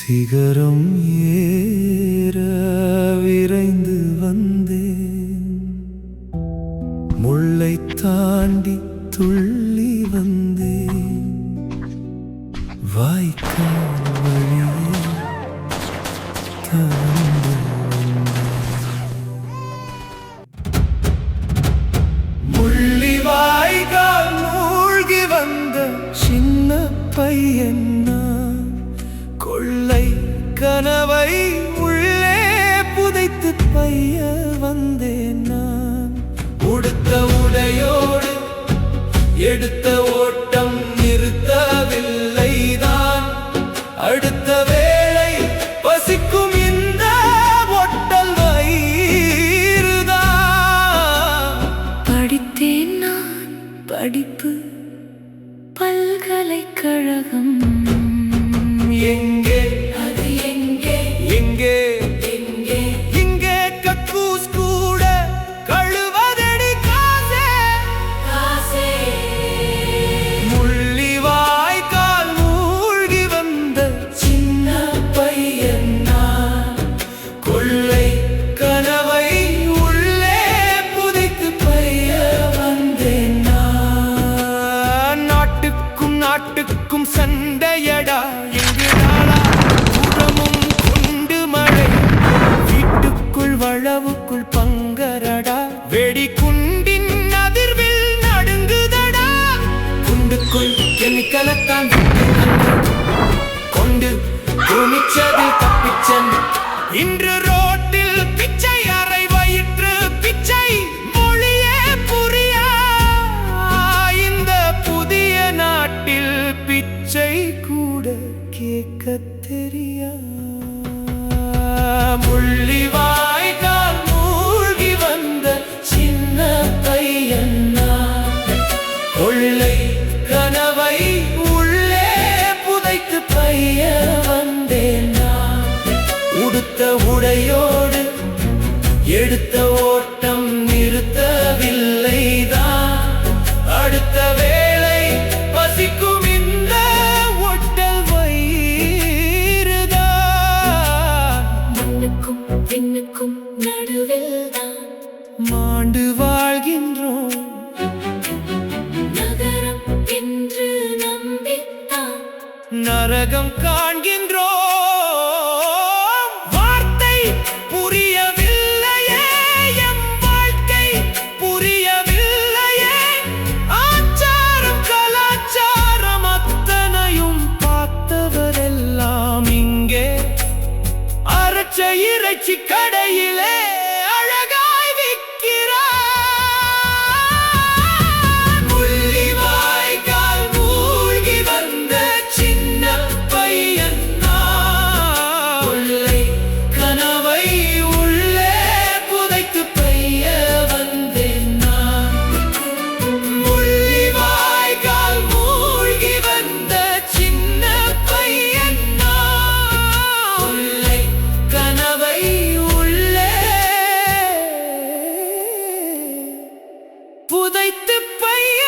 சிகரம் ஏற விரைந்து வந்தேன், முல்லை தாண்டி துள்ளி வந்தேன், வாய்க்கால் வழியே தவழ்ந்து முள்ளி வாய்க்கால் மூழ்கி வந்த சின்ன பையன் கொள்ளை கனவை உள்ளே புதைத்து பைய வந்தேன் நான். உடுத்த உடையோடு எடுத்த ஓட்டம் நிறுத்தவில்லைதான், அடுத்த வேளை பசிக்கும் இந்த ஒட்டல் வயிறுதான். படித்தேன் நான் படிப்பு பல்கலைக்கழகம், எங்கே அது எங்கே எங்கே எங்கே இங்கே கக்கூஸ் கூட கழுவதடி காசே காசே. முள்ளி வாய்க்கால் மூழ்கி வந்த சின்ன பையன் நான், கொள்ளை கனவை உள்ளே புதைத்து பைய வந்தேன் நான். நாட்டுக்கும் நாட்டுக்கும் சண்டையடா, வளவுக்குள் பங்கரடா, வெடிகுண்டின் அதிர்வில் நடுங்குதடா. குண்டுக்குள் கெமிக்கலத்தான் கொண்டு துணிச்சதில் தப்பிச்சன். இன்று ரோட்டில் பிச்சை, அறை வயிற்று பிச்சை, மொழியே புரியா இந்த புதிய நாட்டில் பிச்சை கூட கேட்க தெரியா. முள்ளி வாய்க்கால் மூழ்கி வந்த சின்ன பையன் நான், கொள்ளை கனவை உள்ளே புதைத்து பைய வந்தேன் நான். உடுத்த உடையோடு எடுத்த ஓட்டம் நிறுத்தவில்லைதான், அடுத்த வேளை பசிக்கும் இந்த ஒட்டல் வயிறுதான். மண்ணுக்கும் விண்ணுக்கும் நடுவில் தான் மாண்டு வாழ்கின்றோம், நகரம் என்று நம்பித்தான் நரகம் காண்கின்றோம். வார்த்தை புரியவில்லையே, எம் வாழ்க்கை புரியவில்லையே. ஆச்சாரம் கலாச்சாரம் அத்தனையும் பார்த்தவரெல்லாம் இங்கே அரைச்ச இறைச்சி கடையிலே அழகாய் விற்கிறார். முள்ளி வாய்க்கால் மூழ்கி வந்த சின்ன பையன் நான், கொள்ளை கனவை உள்ளே புதைத்து பைய வந்தேன் நான். முள்ளி வாய்க்கால் மூழ்கி வந்த சின்ன பையன் நான், கொள்ளை கனவை உள்ளே புதைத்து பைய